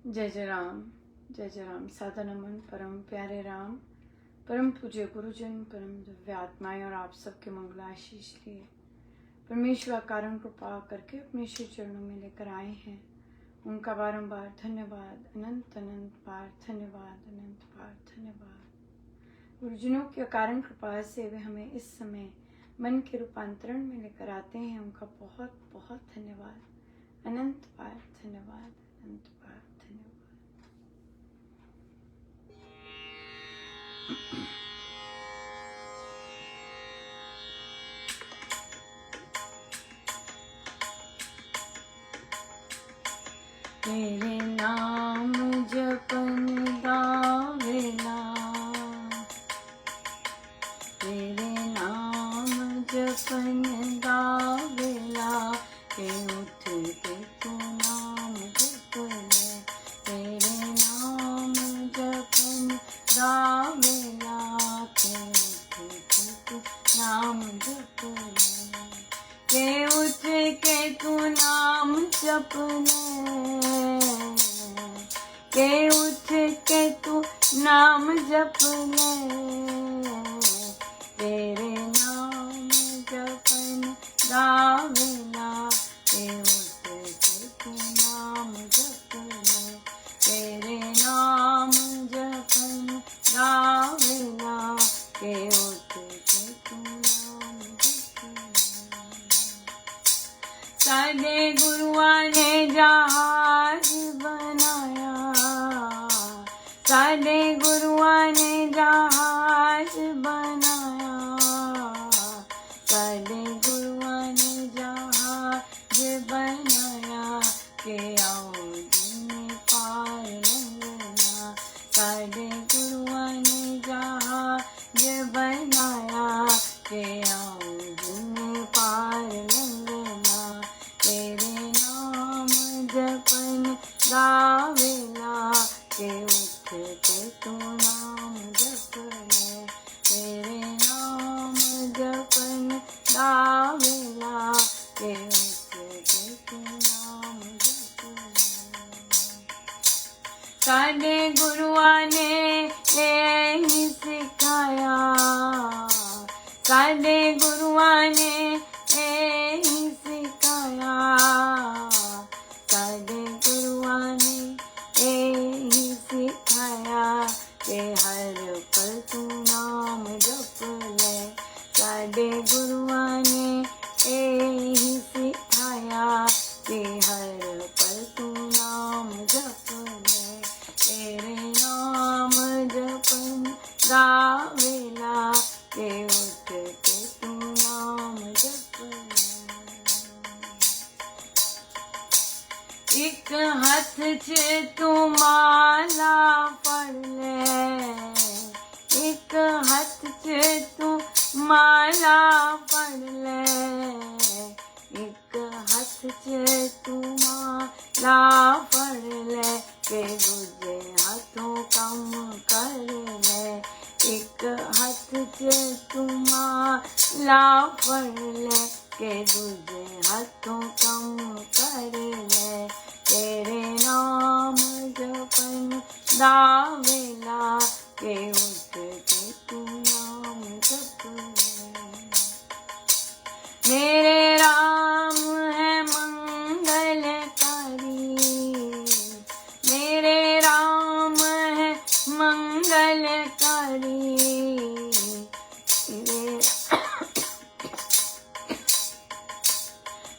जय जय राम, जय जय राम। सादा नमन परम प्यारे राम, परम पूज्य गुरुजन, परम दिव्य आत्माएं और आप सबके मंगल आशीष लिए परमेश्वर कारण कृपा करके अपने श्री चरणों में लेकर आए हैं। उनका बारंबार धन्यवाद, अनंत अनंत बार धन्यवाद, अनंत बार धन्यवाद। गुरुजनों की कारण कृपा से वे हमें इस समय मन के रूपांतरण में लेकर आते हैं। उनका बहुत बहुत धन्यवाद, अनंत बार धन्यवाद, अनंत बार धन्यवाद। तेरे नाम जपन गावेला, तेरे नाम जपन गावेला, के उठ के तू नाम जप ले। तेरे नाम जपन गावेला, के उठ के तू नाम जप ले। के उठ के तू नाम जप ले, के उठ के तू नाम जप ले। तेरे नाम जपन गावेला, के उठ के तू नाम जप ले। तेरे नाम जपन गावेला, के उठ के तू नाम जप ले। सारे गुरुआ ने जहाज बनाया, सारे गुरुआ ने जहाज बनाया, सारे गुरुआ ने जहाज बनाया, के आओ दिन पार लगना। सारे गुरुआ ने जहाज बनाया, के आओ दिन पार लगना। तेरे नाम जपन गावेला, के उठ के तू नाम जप ले। तेरे नाम जपन गावेला, के उठ के तू नाम जप ले। सारे गुरुआ ने यही सिखाया, सारे गुरुआ ने यही सिखाया, सारे गुरुआ ने यही सिखाया, के हर पल तू नाम जप ले। सारे गुरुआ ने यही सिखाया, के हर पल तू नाम जप ले। तेरे नाम जपन गावेला, के उठ के तू नाम जप ले। एक हाथ से तू माला पढ़ ले, एक हाथ से तू माला पढ़ ले, एक हाथ से तू माला पढ़ ले, के दूजे हाथों काम कर ले। एक हाथ से तू माला पढ़ ले, के दूजे हाथों काम कर ले। तेरे नाम जपन गावेला, के उठ के तू नाम जप ले। मेरे राम है मंगलकारी, मेरे राम है मंगलकारी।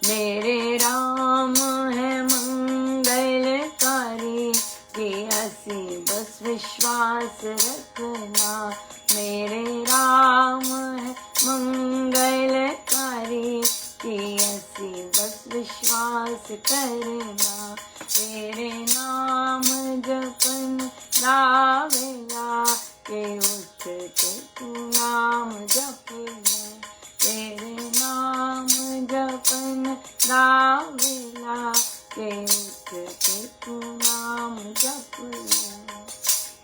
मेरे राम है मंगलकारी, कि ऐसी बस विश्वास रखना। मेरे राम है मंगलकारी, कि ऐसी बस विश्वास करना। तेरे नाम जपन गावेला, के उठ के तू नाम जप ले। तेरे नाम जपन गावेला, के उठ के तू नाम जप ले।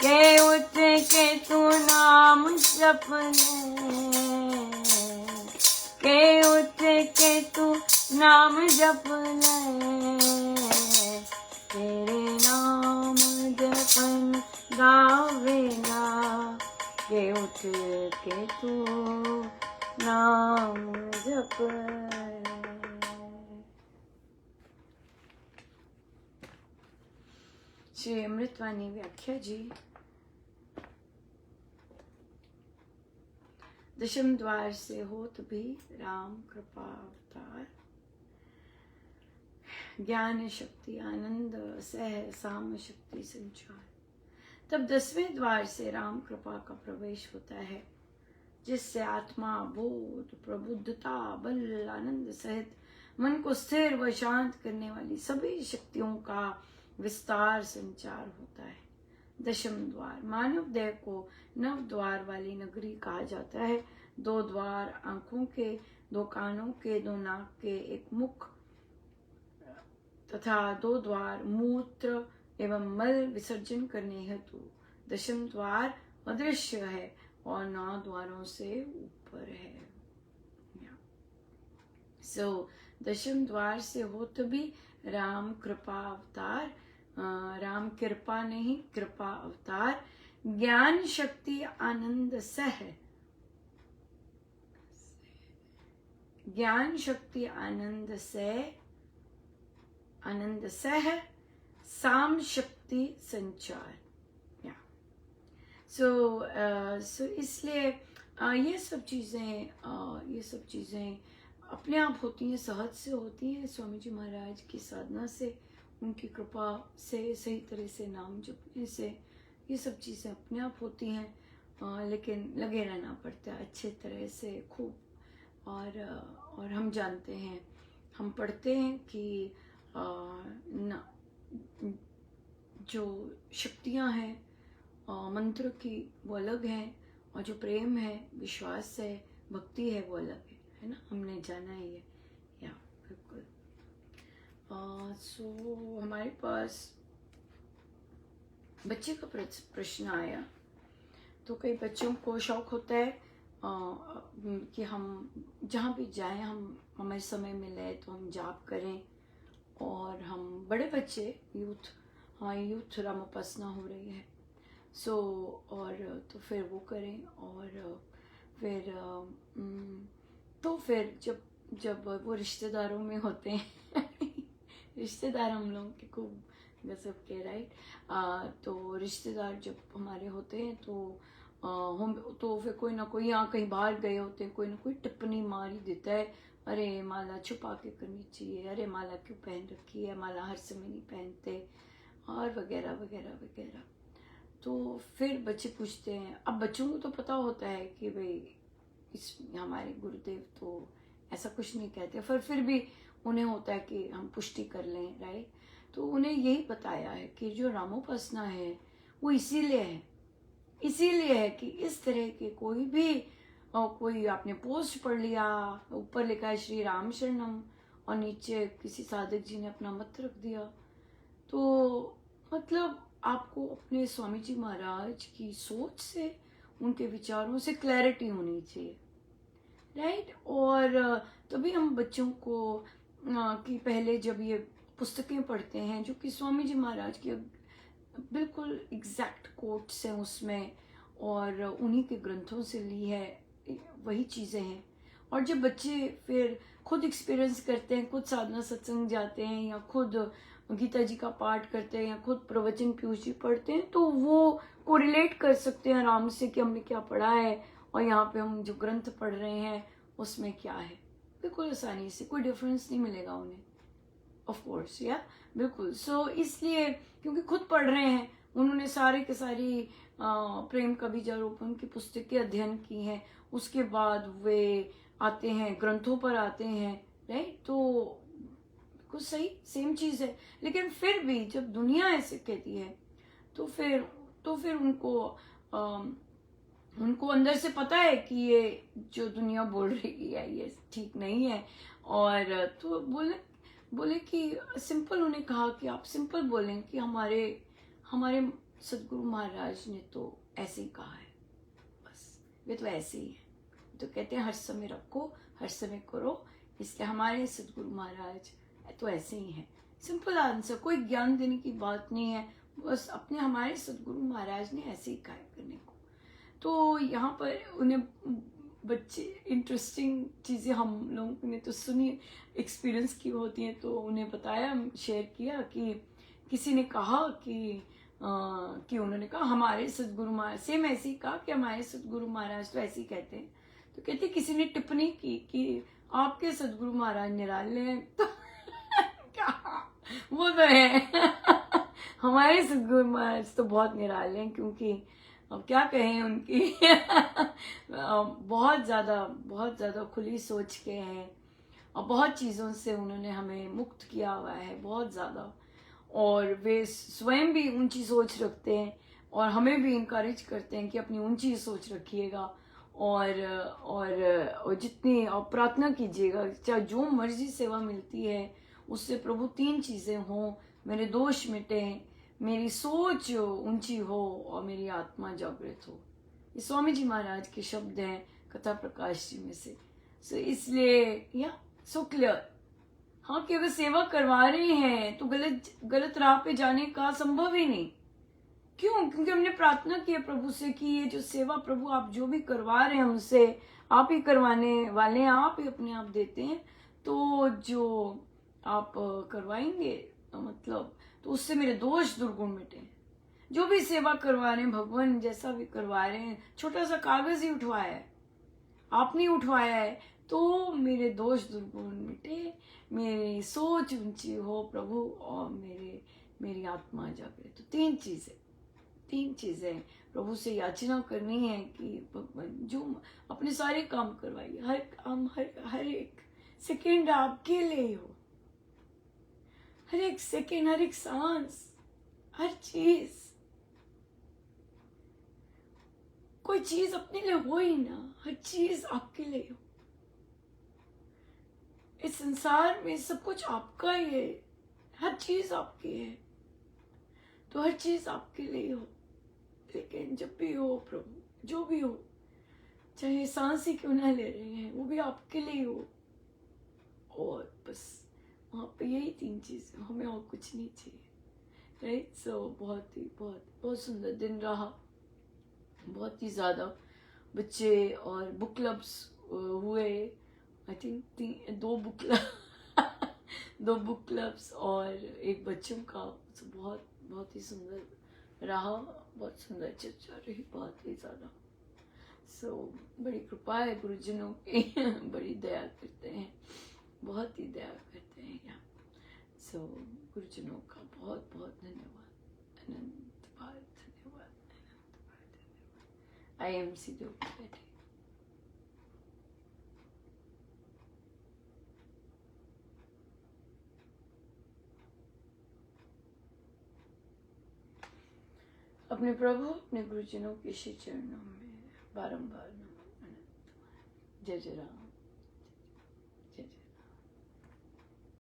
के उठ के तू नाम जप ले, के उठ के तू नाम जप ले। तेरे नाम के तू नाम जप। श्री अमृतवाणी व्याख्या जी। दशम द्वार से होत भी राम कृपा अवतार, ज्ञान शक्ति आनंद सह साम शक्ति संचार। तब 10वें द्वार से राम कृपा का प्रवेश होता है, जिससे आत्मा बोध प्रबुद्धता बल आनंद सहित मन को स्थिर व शांत करने वाली सभी शक्तियों का विस्तार संचार होता है। दशम द्वार मानव देह को नव द्वार वाली नगरी कहा जाता है। 2 द्वार आंखों के, 2 कानों के, 2 नाक के, 1 मुख तथा 2 द्वार मूत्र एवं मल विसर्जन करने हेतु। दशम द्वार अदृश्य है और 9 द्वारों से ऊपर है। दशम द्वार से होत भी राम कृपा अवतार, राम कृपा नहीं कृपा अवतार, ज्ञान शक्ति आनंद सह, ज्ञान शक्ति आनंद से, आनंद सह साम शक्ति संचार। सो इसलिए ये सब चीजें अपने आप होती हैं, सहज से होती हैं। स्वामी जी महाराज की साधना से, उनकी कृपा से, सही तरह से नाम जपने से ये सब चीज़ें अपने आप होती हैं। लेकिन लगे रहना पड़ता है अच्छे तरह से खूब। और हम जानते हैं, हम पढ़ते हैं कि जो शक्तियाँ हैं मंत्र की वो अलग हैं, और जो प्रेम है, विश्वास है, भक्ति है वो अलग है ना। हमने जाना है ये, या बिल्कुल। सो हमारे पास बच्चे का प्रश्न आया, तो कई बच्चों को शौक होता है कि हम जहाँ भी जाएं, हमें समय मिले तो हम जाप करें। और हम बड़े बच्चे हमारी यूथ रामोपासना हो रही है, और तो फिर वो करें। और फिर तो फिर जब वो रिश्तेदारों में होते हैं रिश्तेदार हम लोग के खूब गजब के, राइट। तो रिश्तेदार जब हमारे होते हैं तो फिर कोई ना कोई, यहाँ कहीं बाहर गए होते हैं, कोई ना कोई टिप्पणी मार ही देता है, अरे माला छुपा के करनी चाहिए, अरे माला क्यों पहन रखी है, माला हर समय नहीं पहनते, और वगैरह वगैरह वगैरह। तो फिर बच्चे पूछते हैं, अब बच्चों को तो पता होता है कि भाई हमारे गुरुदेव तो ऐसा कुछ नहीं कहते, फिर भी उन्हें होता है कि हम पुष्टि कर लें, राइट। तो उन्हें यही बताया है कि जो रामोपासना है वो इसीलिए है कि इस तरह के कोई आपने पोस्ट पढ़ लिया, ऊपर लिखा है श्री राम शरणम और नीचे किसी साधक जी ने अपना मत रख दिया, तो मतलब आपको अपने स्वामी जी महाराज की सोच से, उनके विचारों से क्लैरिटी होनी चाहिए, राइट। और तभी हम बच्चों को कि पहले जब ये पुस्तकें पढ़ते हैं जो कि स्वामी जी महाराज की बिल्कुल एग्जैक्ट कोट्स हैं उसमें, और उन्हीं के ग्रंथों से ली है, वही चीज़ें हैं। और जब बच्चे फिर खुद एक्सपीरियंस करते हैं, खुद साधना सत्संग जाते हैं, या खुद गीता जी का पाठ करते हैं, या खुद प्रवचन पीयूष जी पढ़ते हैं, तो वो कोरिलेट कर सकते हैं आराम से कि हमने क्या पढ़ा है और यहाँ पे हम जो ग्रंथ पढ़ रहे हैं उसमें क्या है। बिल्कुल आसानी से, कोई डिफरेंस नहीं मिलेगा उन्हें, ऑफ कोर्स, या बिल्कुल। सो इसलिए क्योंकि खुद पढ़ रहे हैं, उन्होंने सारे के सारी प्रेम का बीजारोपण की पुस्तकें अध्ययन की हैं, उसके बाद वे आते हैं ग्रंथों पर आते हैं, राइट। तो बिल्कुल सही, सेम चीज़ है। लेकिन फिर भी जब दुनिया ऐसे कहती है तो फिर उनको अंदर से पता है कि ये जो दुनिया बोल रही है ये ठीक नहीं है। और तो बोले कि सिंपल, उन्हें कहा कि आप सिंपल बोलें कि हमारे सदगुरु महाराज ने तो ऐसे ही कहा है, बस वे तो ऐसे ही है, तो कहते हैं हर समय रखो, हर समय करो, इसलिए हमारे सदगुरु महाराज तो ऐसे ही हैं। सिंपल आंसर, कोई ज्ञान देने की बात नहीं है, बस हमारे सदगुरु महाराज ने ऐसे ही कहा करने को। तो यहाँ पर उन्हें बच्चे इंटरेस्टिंग चीज़ें हम लोगों ने तो सुनी, एक्सपीरियंस की होती हैं, तो उन्हें बताया, शेयर किया कि किसी ने कहा कि उन्होंने कहा हमारे सदगुरु महाराज, सेम ऐसे ही कहा कि हमारे सदगुरु महाराज तो ऐसे ही कहते हैं। तो कहते किसी ने टिप्पणी की कि आपके सदगुरु महाराज निराले हैं। तो क्या, वो तो है हमारे सदगुरु महाराज तो बहुत निराले हैं, क्योंकि अब क्या कहें उनकी बहुत ज़्यादा खुली सोच के हैं और बहुत चीज़ों से उन्होंने हमें मुक्त किया हुआ है, बहुत ज़्यादा। और वे स्वयं भी ऊंची सोच रखते हैं और हमें भी इनकरेज करते हैं कि अपनी ऊंची सोच रखिएगा और जितनी और प्रार्थना कीजिएगा, चाहे जो मर्जी सेवा मिलती है उससे प्रभु 3 चीज़ें हों, मेरे दोष मिटें, मेरी सोच ऊंची हो और मेरी आत्मा जागृत हो। ये स्वामी जी महाराज के शब्द हैं कथा प्रकाश जी में से। सो इसलिए या सो क्लियर, हाँ, कि अगर सेवा करवा रहे हैं तो गलत राह पे जाने का संभव ही नहीं। क्यों? क्योंकि हमने प्रार्थना की है प्रभु से कि ये जो सेवा प्रभु आप जो भी करवा रहे हैं हमसे, आप ही करवाने वाले हैं, आप ही अपने आप देते हैं। तो जो आप करवाएंगे मतलब, तो उससे मेरे दोष दुर्गुण मिटे। जो भी सेवा करवा रहे हैं भगवान, जैसा भी करवा रहे हैं, छोटा सा कागज ही उठवाया है, आपने उठवाया है, तो मेरे दोष दुर्गुण मिटे, मेरी सोच ऊंची हो प्रभु और मेरी आत्मा जागृत। तो 3 चीजें प्रभु से याचना करनी है कि भगवान जो अपने सारे काम करवाइए, हर काम, हर एक सेकेंड आपके लिए हो, हर एक सेकेंड, हर एक सांस, हर चीज, कोई चीज अपने लिए हो ही ना, हर चीज आपके लिए हो। इस संसार में सब कुछ आपका ही है, हर चीज आपकी है, तो हर चीज आपके लिए हो। लेकिन जब भी हो प्रभु, जो भी हो, चाहे सांस ही क्यों ना ले रहे हैं, वो भी आपके लिए हो। और बस वहां पे यही 3 चीजें, हमें और कुछ नहीं चाहिए, राइट। सो बहुत सुंदर दिन रहा, बहुत ही ज्यादा बच्चे और बुक क्लब्स हुए। I think 2 book club 2 book clubs और एक बच्चों का। तो बहुत ही सुंदर रहा, बहुत सुंदर चर्चा रही, बहुत ही ज्यादा। सो बड़ी कृपा है गुरुजनों की बड़ी दया करते हैं, बहुत ही दया करते हैं यहाँ। सो गुरुजनों का बहुत धन्यवाद, अनंत बार धन्यवाद, अनंत बार धन्यवाद। आई एम सिद्धू बैठे। अपने प्रभु, अपने गुरुजनों के श्री चरणों में बारंबार नमन, अनंत। जय जय राम।